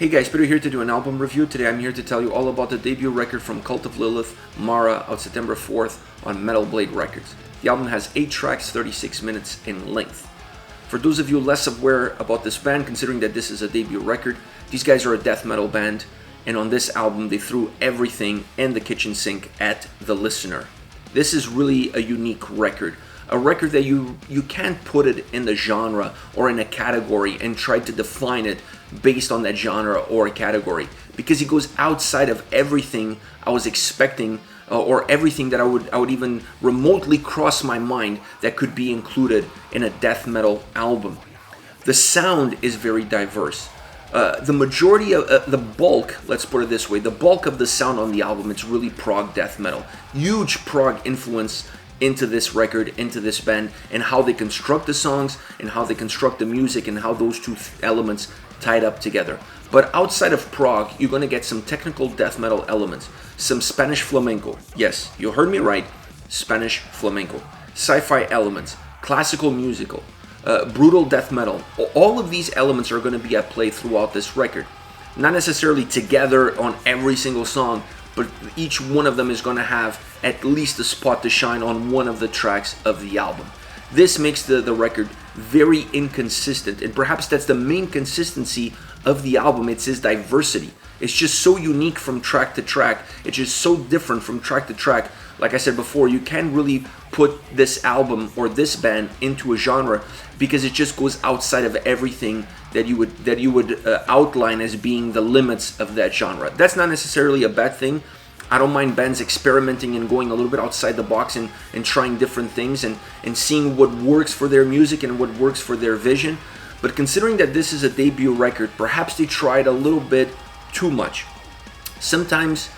Hey guys, Peter here to do an album review. Today I'm here to tell you all about the debut record from Cult of Lilith, Mara, out September 4th on Metal Blade Records. The album has 8 tracks, 36 minutes in length. For those of you less aware about this band, considering that this is a debut record, these guys are a death metal band, and on this album they threw everything and the kitchen sink at the listener. This is really a unique record. A record that you can't put it in the genre or in a category and try to define it based on that genre or category, because it goes outside of everything I was expecting or everything that I would even remotely cross my mind that could be included in a death metal album. The sound is very diverse. The majority of the bulk, let's put it this way, the bulk of the sound on the album, it's really prog death metal. Huge prog influence into this record, into this band, and how they construct the songs and how they construct the music and how those two elements tied up together. But outside of prog, you're going to get some technical death metal elements, some Spanish flamenco. Yes, you heard me right, Spanish flamenco. Sci-fi elements, classical musical, brutal death metal. All of these elements are going to be at play throughout this record. Not necessarily together on every single song, but each one of them is going to have at least a spot to shine on one of the tracks of the album. This makes the record very inconsistent, and perhaps that's the main consistency of the album. It's its diversity. It's just so unique from track to track. It's just so different from track to track. Like I said before, you can't really put this album or this band into a genre because it just goes outside of everything that you would outline as being the limits of that genre. That's not necessarily a bad thing. I don't mind bands experimenting and going a little bit outside the box and trying different things and seeing what works for their music and what works for their vision. But considering that this is a debut record, perhaps they tried a little bit too much. Sometimes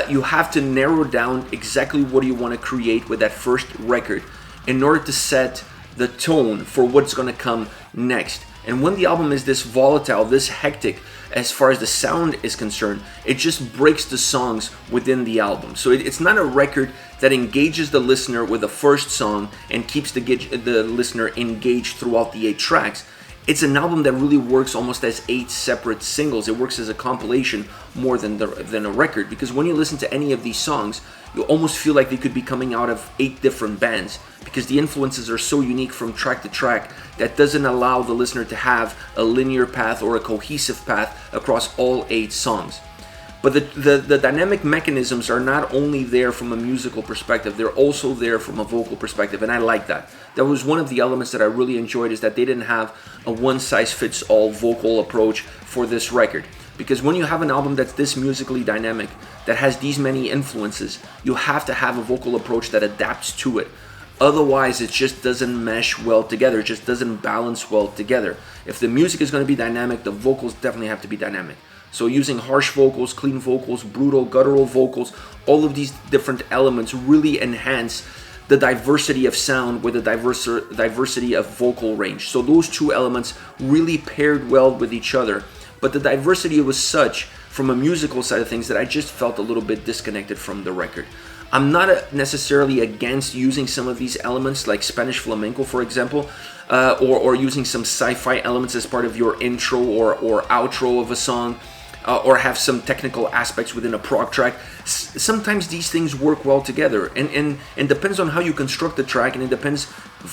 you have to narrow down exactly what you want to create with that first record in order to set the tone for what's going to come next. And when the album is this volatile, this hectic, as far as the sound is concerned, it just breaks the songs within the album. So it's not a record that engages the listener with the first song and keeps the listener engaged throughout the 8 tracks. It's an album that really works almost as 8 separate singles. It works as a compilation more than a record, because when you listen to any of these songs, you almost feel like they could be coming out of 8 different bands, because the influences are so unique from track to track that doesn't allow the listener to have a linear path or a cohesive path across all 8 songs. But the dynamic mechanisms are not only there from a musical perspective, they're also there from a vocal perspective, and I like that. That was one of the elements that I really enjoyed, is that they didn't have a one-size-fits-all vocal approach for this record. Because when you have an album that's this musically dynamic, that has these many influences, you have to have a vocal approach that adapts to it. Otherwise, it just doesn't mesh well together. It just doesn't balance well together. If the music is going to be dynamic, the vocals definitely have to be dynamic. So using harsh vocals, clean vocals, brutal, guttural vocals, all of these different elements really enhance the diversity of sound with the diversity of vocal range. So those two elements really paired well with each other. But the diversity was such from a musical side of things that I just felt a little bit disconnected from the record. I'm not necessarily against using some of these elements, like Spanish flamenco, for example, or using some sci-fi elements as part of your intro or outro of a song, or have some technical aspects within a prog track. Sometimes these things work well together, and depends on how you construct the track, and it depends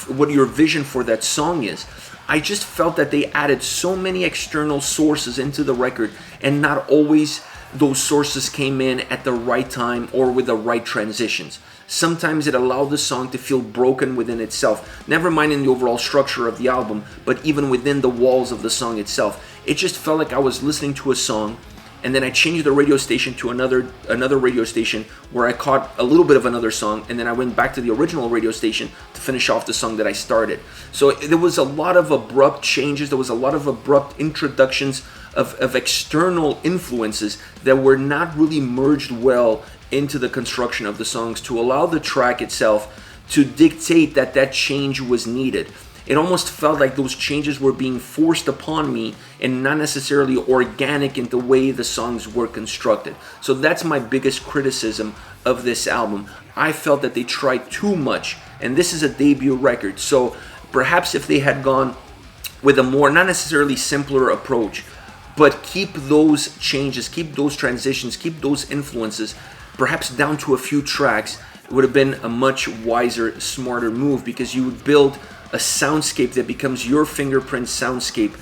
what your vision for that song is. I just felt that they added so many external sources into the record, and not always those sources came in at the right time or with the right transitions. Sometimes it allowed the song to feel broken within itself, never mind in the overall structure of the album, but even within the walls of the song itself. It just felt like I was listening to a song, and then I changed the radio station to another radio station where I caught a little bit of another song, and then I went back to the original radio station to finish off the song that I started. So there was a lot of abrupt changes, there was a lot of abrupt introductions of external influences that were not really merged well into the construction of the songs to allow the track itself to dictate that change was needed. It almost felt like those changes were being forced upon me and not necessarily organic in the way the songs were constructed. So that's my biggest criticism of this album. I felt that they tried too much, and this is a debut record. So perhaps if they had gone with a more, not necessarily simpler approach, but keep those changes, keep those transitions, keep those influences, perhaps down to a few tracks. It would have been a much wiser, smarter move, because you would build a soundscape that becomes your fingerprint soundscape,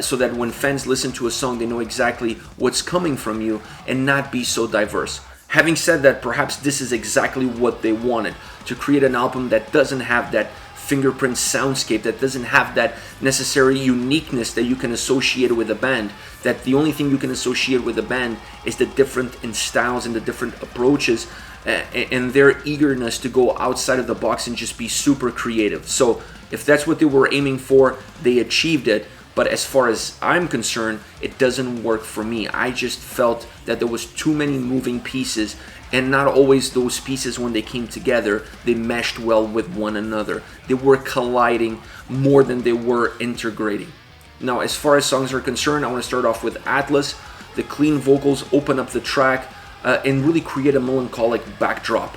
so that when fans listen to a song, they know exactly what's coming from you and not be so diverse. Having said that, perhaps this is exactly what they wanted, to create an album that doesn't have that fingerprint soundscape, that doesn't have that necessary uniqueness that you can associate with a band, that the only thing you can associate with a band is the different in styles and the different approaches, and their eagerness to go outside of the box and just be super creative. So if that's what they were aiming for, they achieved it. But as far as I'm concerned, it doesn't work for me. I just felt that there was too many moving pieces, and not always those pieces, when they came together, they meshed well with one another. They were colliding more than they were integrating. Now, as far as songs are concerned, I want to start off with Atlas. The clean vocals open up the track and really create a melancholic backdrop.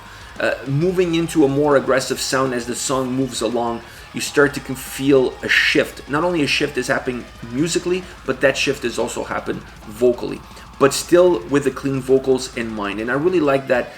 Moving into a more aggressive sound as the song moves along, you start to feel a shift. Not only a shift is happening musically, but that shift is also happening vocally, but still with the clean vocals in mind. And I really like that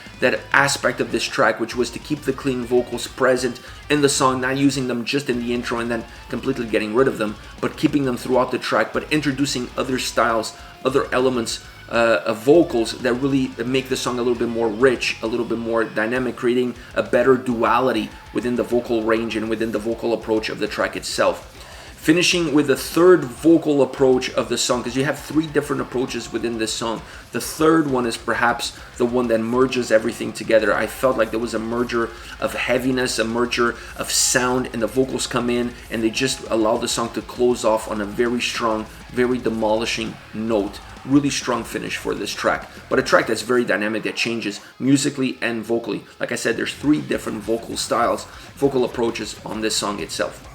aspect of this track, which was to keep the clean vocals present in the song, not using them just in the intro and then completely getting rid of them, but keeping them throughout the track, but introducing other styles, other elements of vocals that really make the song a little bit more rich, a little bit more dynamic, creating a better duality within the vocal range and within the vocal approach of the track itself. Finishing with the third vocal approach of the song, because you have three different approaches within this song. The third one is perhaps the one that merges everything together. I felt like there was a merger of heaviness, a merger of sound, and the vocals come in and they just allow the song to close off on a very strong, very demolishing note. Really strong finish for this track, but a track that's very dynamic, that changes musically and vocally. Like I said, there's three different vocal styles, vocal approaches on this song itself.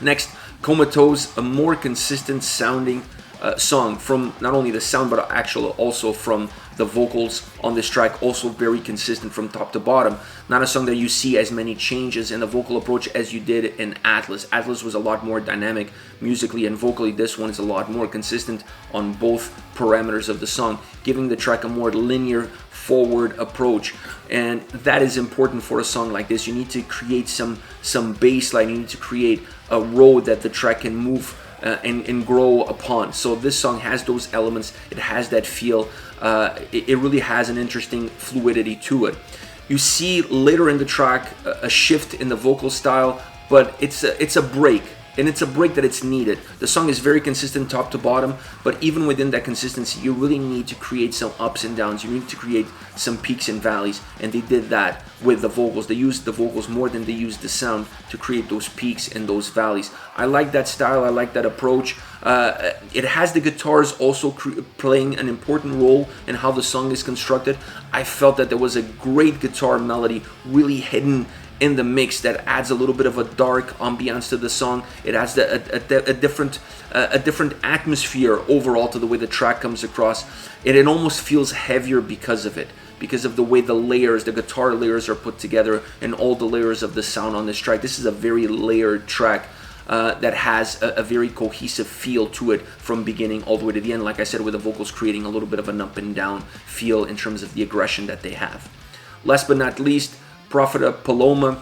Next, Comatose, a more consistent sounding song, from not only the sound but actually also from the vocals on this track, also very consistent from top to bottom. Not a song that you see as many changes in the vocal approach as you did in Atlas. Atlas was a lot more dynamic musically and vocally. This one is a lot more consistent on both parameters of the song, giving the track a more linear forward approach. And that is important for a song like this. You need to create some bass line, you need to create a road that the track can move and grow upon. So this song has those elements, it has that feel, it really has an interesting fluidity to it. You see later in the track a shift in the vocal style, but it's a break, and it's a break that it's needed. The song is very consistent top to bottom, but even within that consistency, you really need to create some ups and downs. You need to create some peaks and valleys, and they did that with the vocals. They used the vocals more than they used the sound to create those peaks and those valleys. I like that style, I like that approach. It has the guitars also playing an important role in how the song is constructed. I felt that there was a great guitar melody really hidden in the mix that adds a little bit of a dark ambiance to the song. It adds a different atmosphere overall to the way the track comes across. It almost feels heavier because of it, because of the way the guitar layers are put together and all the layers of the sound on this track. This is a very layered track that has a very cohesive feel to it from beginning all the way to the end. Like I said, with the vocals creating a little bit of an up and down feel in terms of the aggression that they have. Last but not least, Profeta Paloma,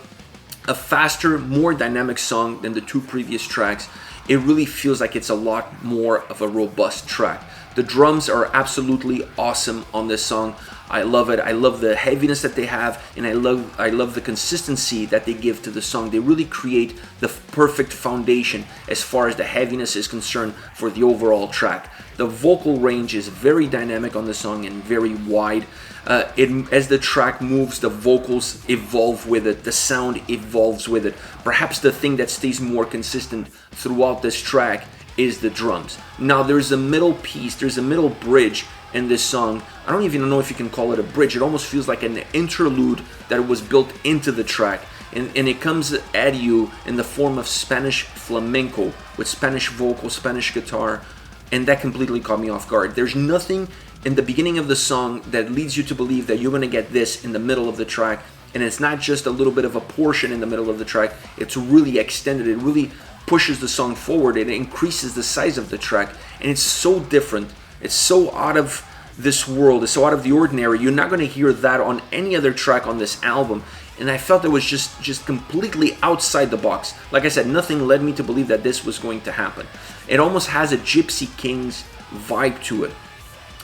a faster, more dynamic song than the two previous tracks. It really feels like it's a lot more of a robust track. The drums are absolutely awesome on this song. I love it. I love the heaviness that they have, and I love the consistency that they give to the song. They really create the perfect foundation as far as the heaviness is concerned for the overall track. The vocal range is very dynamic on the song and very wide. As the track moves, the vocals evolve with it, the sound evolves with it. Perhaps the thing that stays more consistent throughout this track is the drums. Now there's a middle piece, there's a middle bridge in this song. I don't even know if you can call it a bridge. It almost feels like an interlude that was built into the track. And it comes at you in the form of Spanish flamenco with Spanish vocal, Spanish guitar, and that completely caught me off guard. There's nothing in the beginning of the song that leads you to believe that you're going to get this in the middle of the track, and it's not just a little bit of a portion in the middle of the track. It's really extended. It really pushes the song forward. It increases the size of the track, and it's so different. It's so out of this world. It's so out of the ordinary. You're not going to hear that on any other track on this album. And I felt it was just completely outside the box. Like I said, nothing led me to believe that this was going to happen. It almost has a Gypsy Kings vibe to it.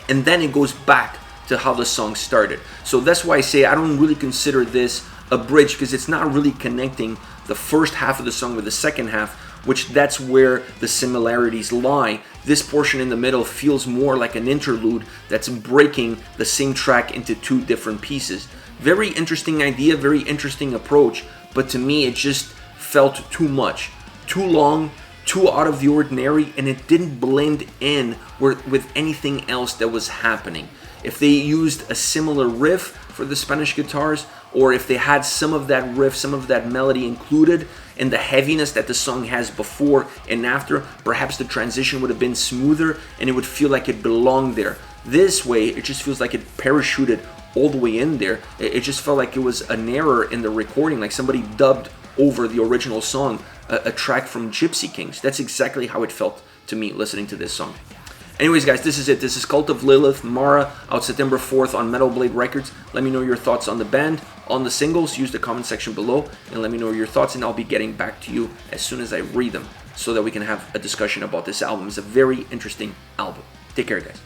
And then it goes back to how the song started. So that's why I say I don't really consider this a bridge, because it's not really connecting the first half of the song with the second half, which that's where the similarities lie. This portion in the middle feels more like an interlude that's breaking the same track into two different pieces. Very interesting idea, very interesting approach, but to me it just felt too much, too long, too out of the ordinary, and it didn't blend in with anything else that was happening. If they used a similar riff for the Spanish guitars, or if they had some of that riff, some of that melody included, and the heaviness that the song has before and after, perhaps the transition would have been smoother and it would feel like it belonged there. This way, it just feels like it parachuted all the way in there. It just felt like it was an error in the recording, like somebody dubbed over the original song a track from Gypsy Kings. That's exactly how it felt to me listening to this song. Anyways, guys, this is it. This is Cult of Lilith, Mara, out September 4th on Metal Blade Records. Let me know your thoughts on the band, on the singles. Use the comment section below and let me know your thoughts, and I'll be getting back to you as soon as I read them so that we can have a discussion about this album. It's a very interesting album. Take care, guys.